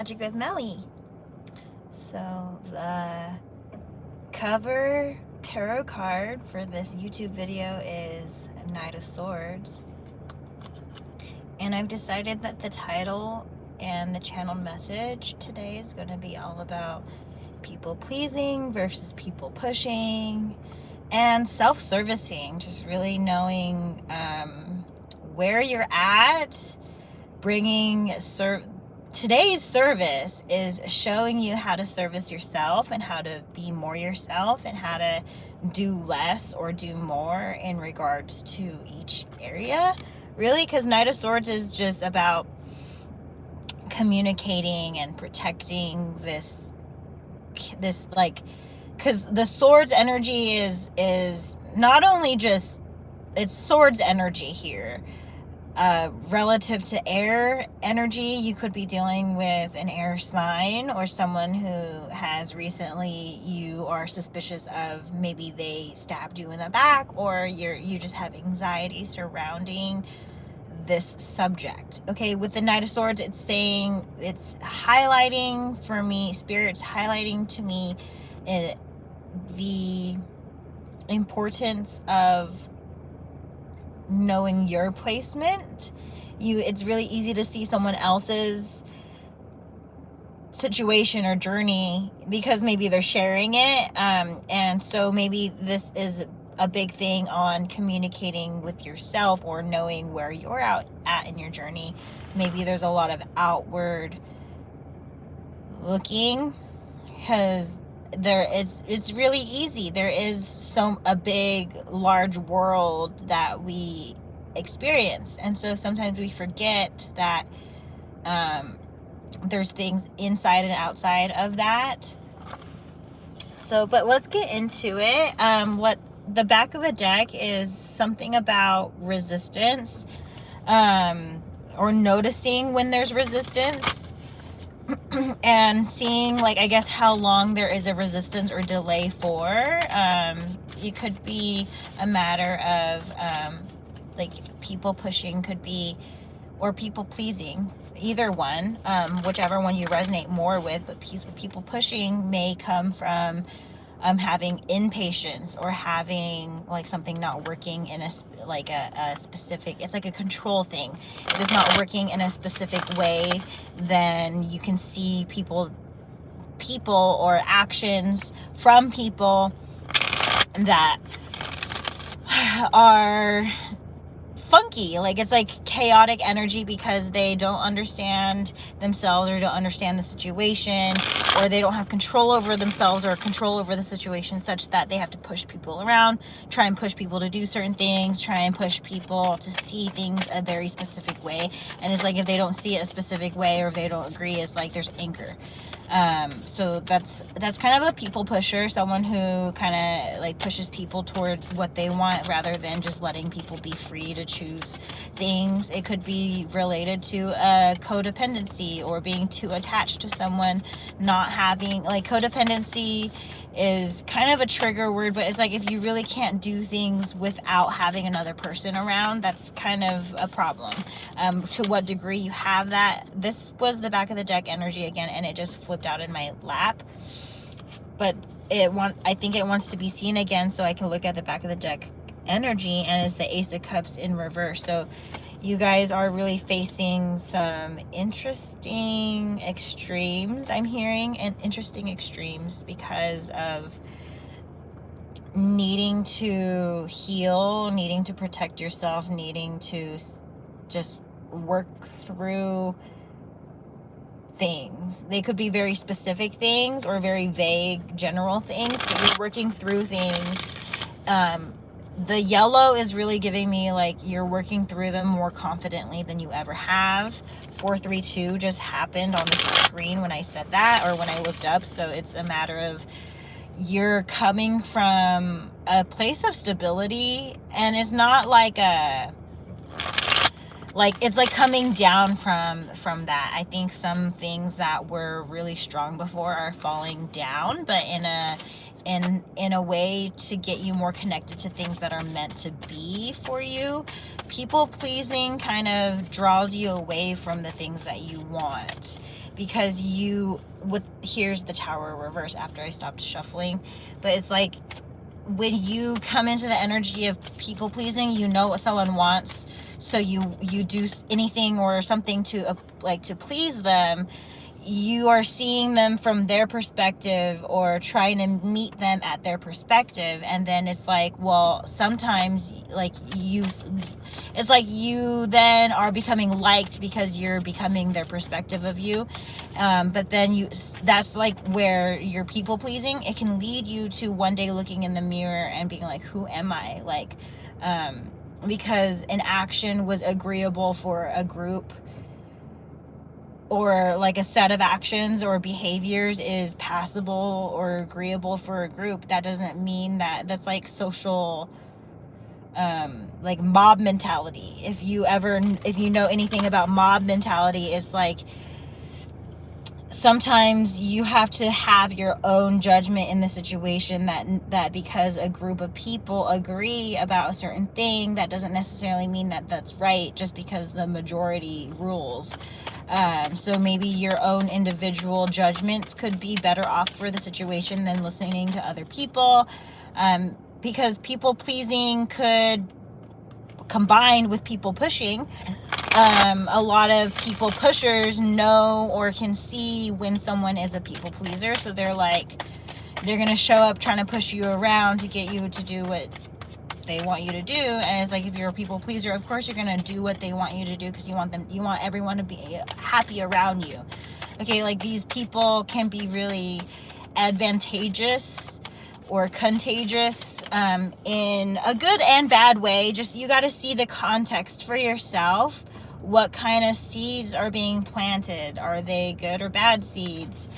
Magic with Melly. So the cover tarot card for this YouTube video is Knight of Swords, and I've decided that the title and the channeled message today is going to be all about people pleasing versus people pushing and self-servicing, just really knowing where you're at, bringing today's service is showing you how to service yourself and how to be more yourself and how to do less or do more in regards to each area, really, because Knight of Swords is just about communicating and protecting this like, because the swords energy is not only just, it's swords energy here. Relative to air energy, you could be dealing with an air sign or someone who has recently, you are suspicious of, maybe they stabbed you in the back, or you just have anxiety surrounding this subject. Okay, with the Knight of Swords, it's saying, it's highlighting for me, Spirit's highlighting to me the importance of knowing your placement. It's really easy to see someone else's situation or journey because maybe they're sharing it, and so maybe this is a big thing on communicating with yourself or knowing where you're at in your journey. Maybe there's a lot of outward looking, because it's really easy. There is a big, large world that we experience, and so sometimes we forget that there's things inside and outside of that. So, but let's get into it. What the back of the deck is something about resistance, or noticing when there's resistance. And seeing, like, I guess how long there is a resistance or delay for. It could be a matter of like people pushing, could be, or people pleasing, either one, whichever one you resonate more with. But people pushing may come from having impatience, or having like something not working in a specific, it's like a control thing. If it's not working in a specific way, then you can see people or actions from people that are funky. Like, it's like chaotic energy because they don't understand themselves or don't understand the situation, or they don't have control over themselves or control over the situation, such that they have to push people around, try and push people to do certain things, try and push people to see things a very specific way. And it's like, if they don't see it a specific way, or if they don't agree, it's like there's anger. So that's kind of a people pusher, someone who kind of like pushes people towards what they want rather than just letting people be free to choose things. It could be related to a codependency, or being too attached to someone, not having, like, codependency is kind of a trigger word, but it's like, if you really can't do things without having another person around, that's kind of a problem. To what degree you have that. This was the back of the deck energy again, and it just flipped out in my lap, but I think it wants to be seen again, so I can look at the back of the deck energy, and it's the Ace of Cups in reverse. So you guys are really facing some interesting extremes, I'm hearing, and interesting extremes because of needing to heal, needing to protect yourself, needing to just work through things. They could be very specific things or very vague general things, but you're working through things. The yellow is really giving me like you're working through them more confidently than you ever have. 432 just happened on the screen when I said that, or when I looked up. So it's a matter of you're coming from a place of stability, and it's not like it's like coming down from that. I think some things that were really strong before are falling down, but in a way to get you more connected to things that are meant to be for you. People pleasing kind of draws you away from the things that you want, because here's the Tower reverse after I stopped shuffling. But it's like, when you come into the energy of people pleasing, you know what someone wants, so you do anything or something to please them. You are seeing them from their perspective or trying to meet them at their perspective. And then it's like, well, sometimes it's like you then are becoming liked because you're becoming their perspective of you. But then that's like where you're people pleasing. It can lead you to one day looking in the mirror and being like, who am I? Like, because an action was agreeable for a group, or like a set of actions or behaviors is passable or agreeable for a group. That doesn't mean that's like social, like mob mentality. If you know anything about mob mentality, it's like sometimes you have to have your own judgment in the situation, that because a group of people agree about a certain thing, that doesn't necessarily mean that that's right, just because the majority rules. So maybe your own individual judgments could be better off for the situation than listening to other people, because people pleasing could combine with people pushing. A lot of people pushers know or can see when someone is a people pleaser, so they're gonna show up trying to push you around to get you to do what they want you to do. And it's like, if you're a people pleaser, of course you're gonna do what they want you to do, because you want everyone to be happy around you. Okay, like, these people can be really advantageous or contagious, in a good and bad way. Just, you got to see the context for yourself. What kind of seeds are being planted? Are they good or bad seeds?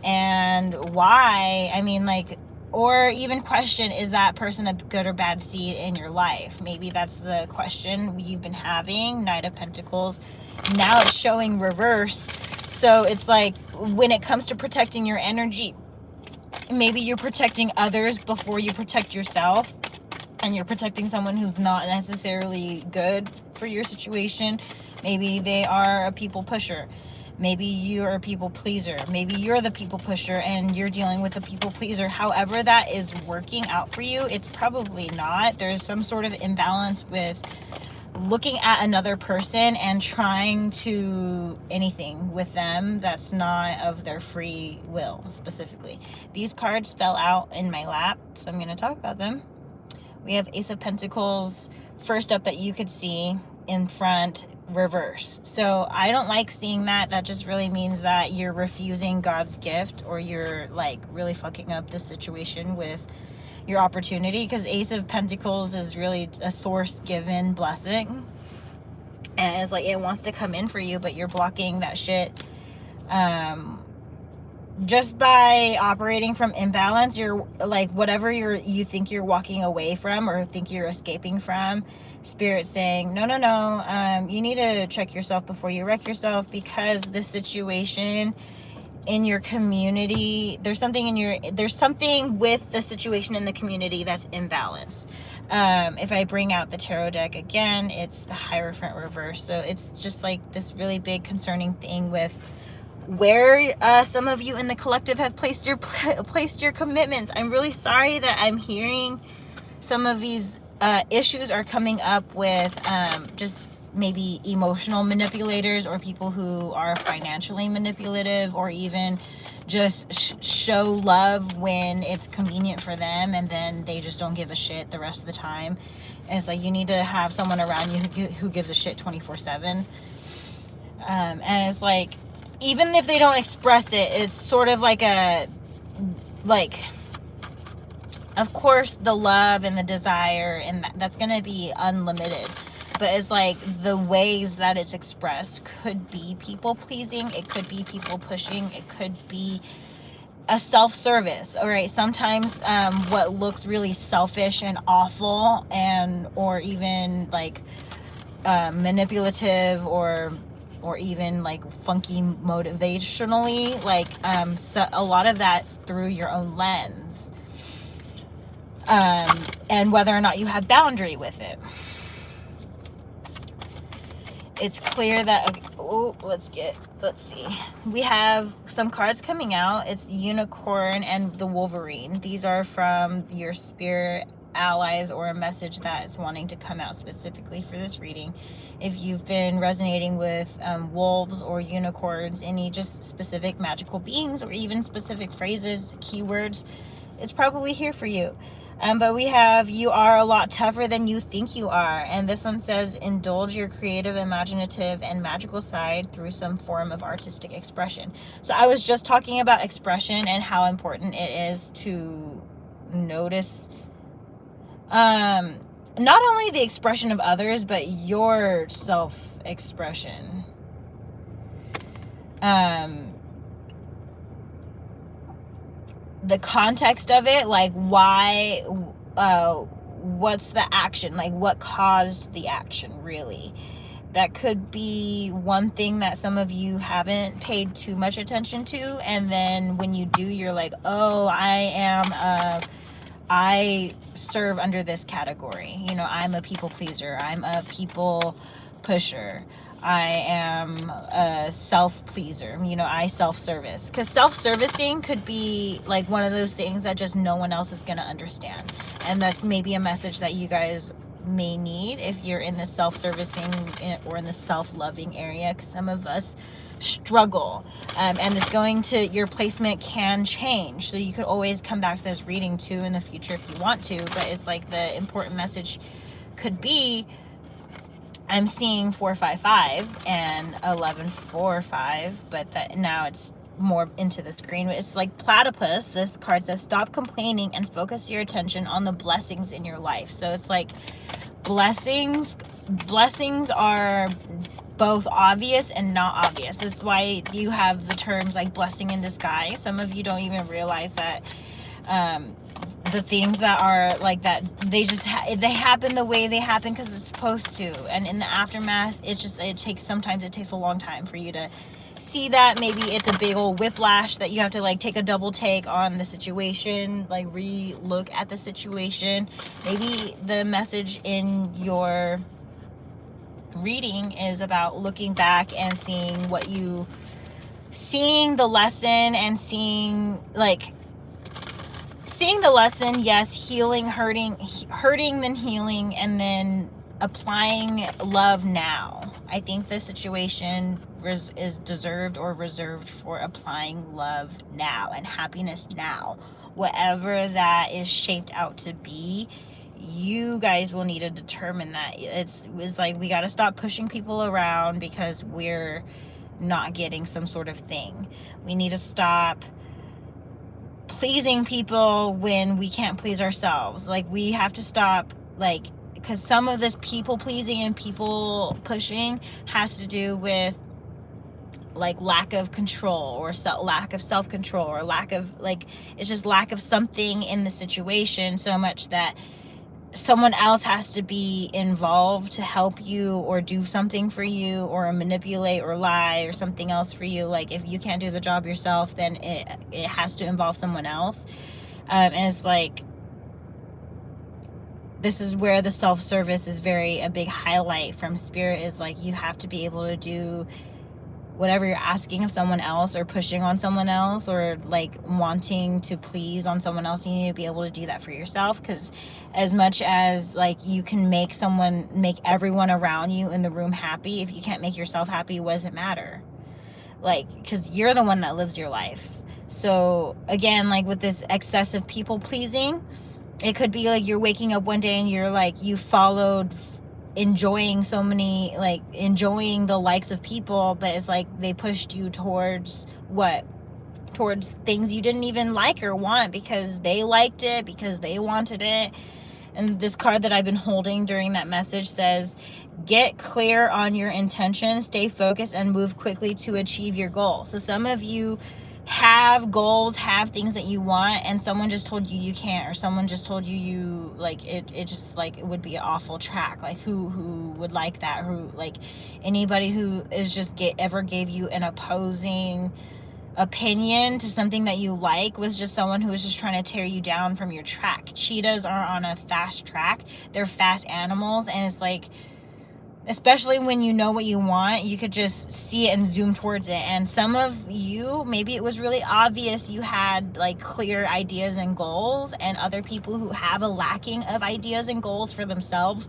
And why? I mean, like, or even question, is that person a good or bad seed in your life? Maybe that's the question you've been having. Knight of Pentacles. Now it's showing reverse. So it's like, when it comes to protecting your energy, maybe you're protecting others before you protect yourself, and you're protecting someone who's not necessarily good for your situation. Maybe they are a people pusher. Maybe you're a people pleaser. Maybe you're the people pusher and you're dealing with the people pleaser. However that is working out for you, it's probably not. There's some sort of imbalance with looking at another person and trying to anything with them that's not of their free will, specifically. These cards fell out in my lap, so I'm going to talk about them. We have Ace of Pentacles, first up, that you could see in front, reverse. So I don't like seeing that. That just really means that you're refusing God's gift, or you're like really fucking up the situation with your opportunity, because Ace of Pentacles is really a source given blessing, and it's like it wants to come in for you, but you're blocking that shit. Just by operating from imbalance, you're like, whatever you think you're walking away from or think you're escaping from, Spirit's saying no, you need to check yourself before you wreck yourself, because this situation in your community, there's something with the situation in the community that's imbalanced. If I bring out the tarot deck again, it's the Hierophant reverse. So it's just like this really big concerning thing with where some of you in the collective have placed your commitments. I'm really sorry that I'm hearing some of these issues are coming up with just maybe emotional manipulators, or people who are financially manipulative, or even just show love when it's convenient for them, and then they just don't give a shit the rest of the time. And it's like, you need to have someone around you who gives a shit 24/7. And it's like, even if they don't express it, it's sort of like of course the love and the desire, and that's gonna be unlimited, but it's like the ways that it's expressed could be people pleasing, it could be people pushing, it could be a self-service. All right, sometimes what looks really selfish and awful, or even like manipulative, or even like funky motivationally, like so a lot of that's through your own lens, and whether or not you have boundary with it. it's clear that, okay, oh, let's see. We have some cards coming out. It's Unicorn and the Wolverine. These are from your spirit allies, or a message that is wanting to come out specifically for this reading. If you've been resonating with wolves or unicorns, any just specific magical beings, or even specific phrases, keywords, it's probably here for you. But we have, you are a lot tougher than you think you are. And this one says, indulge your creative, imaginative, and magical side through some form of artistic expression. So I was just talking about expression and how important it is to notice not only the expression of others, but your self-expression. The context of it, like why, what's the action, like what caused the action, really. That could be one thing that some of you haven't paid too much attention to, and then when you do, you're like, oh, I serve under this category. You know, I'm a people pleaser, I'm a people pusher, I am a self-pleaser, you know, I self-service. Because self-servicing could be like one of those things that just no one else is going to understand. And that's maybe a message that you guys may need if you're in the self-servicing or in the self-loving area. Because some of us struggle. And it's going to, your placement can change. So you could always come back to this reading too in the future if you want to. But it's like the important message could be, I'm seeing 455 and 1145, but that now it's more into the screen. It's like platypus. This card says, stop complaining and focus your attention on the blessings in your life. So it's like blessings are both obvious and not obvious. That's why you have the terms like blessing in disguise. Some of you don't even realize that the things that are like that, they just they happen the way they happen because it's supposed to, and in the aftermath sometimes it takes a long time for you to see that. Maybe it's a big old whiplash that you have to like take a double take on the situation, like re-look at the situation. Maybe the message in your reading is about looking back and seeing the lesson, and seeing the lesson, yes, healing, hurting, then healing, and then applying love now. I think the situation is deserved or reserved for applying love now and happiness now. Whatever that is shaped out to be, you guys will need to determine that. It's like we got to stop pushing people around because we're not getting some sort of thing. We need to stop pleasing people when we can't please ourselves. Like we have to stop, like, because some of this people pleasing and people pushing has to do with like lack of control, or lack of self-control, or lack of, like, it's just lack of something in the situation, so much that someone else has to be involved to help you or do something for you, or manipulate or lie or something else for you. Like if you can't do the job yourself, then it has to involve someone else. And it's like, this is where the self-service is a big highlight from Spirit, is like you have to be able to do whatever you're asking of someone else, or pushing on someone else, or like wanting to please on someone else. You need to be able to do that for yourself, because as much as like you can make everyone around you in the room happy, if you can't make yourself happy, what does it matter? Like, because you're the one that lives your life. So again, like with this excessive people pleasing, it could be like you're waking up one day and you're like, you followed enjoying enjoying the likes of people, but it's like they pushed you towards things you didn't even like or want, because they liked it, because they wanted it. And this card that I've been holding during that message says, get clear on your intention, stay focused, and move quickly to achieve your goal. So some of you have goals, have things that you want, and someone just told you you can't, or someone just told you like it just like it would be an awful track. Like who would like that? Who, like, anybody who is just ever gave you an opposing opinion to something that you like was just someone who was just trying to tear you down from your track. Cheetahs are on a fast track. They're fast animals, and it's like especially when you know what you want, you could just see it and zoom towards it. And some of you, maybe it was really obvious you had like clear ideas and goals, and other people who have a lacking of ideas and goals for themselves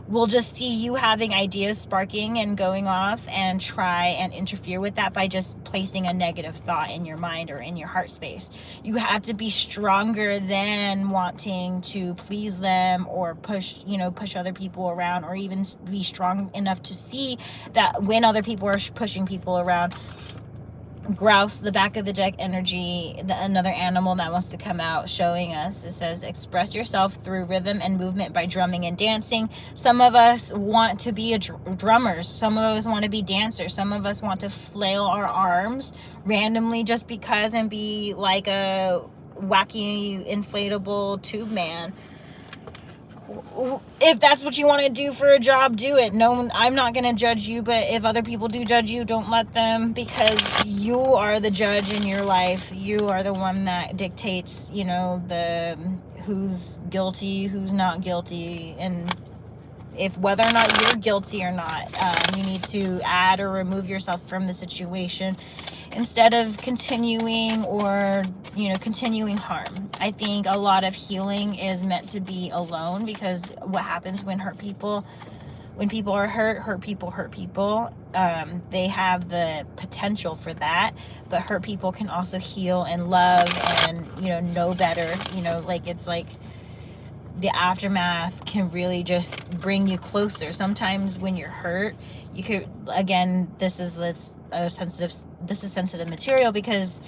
will just see you having ideas sparking and going off and try and interfere with that by just placing a negative thought in your mind or in your heart space. You have to be stronger than wanting to please them or push other people around, or even be strong enough to see that when other people are pushing people around. Grouse, the back of the deck energy, another animal that wants to come out, showing us, it says, express yourself through rhythm and movement by drumming and dancing. Some of us want to be drummers, some of us want to be dancers, some of us want to flail our arms randomly just because and be like a wacky inflatable tube man. If that's what you want to do for a job, do it. No, I'm not going to judge you, but if other people do judge you, don't let them, because you are the judge in your life. You are the one that dictates, the who's guilty, who's not guilty, and if whether or not you're guilty or not. You need to add or remove yourself from the situation instead of continuing harm. I think a lot of healing is meant to be alone, because what happens when people are hurt people. They have the potential for that, but hurt people can also heal and love and know better. It's like the aftermath can really just bring you closer. Sometimes when you're hurt, you could, again, this is sensitive material, because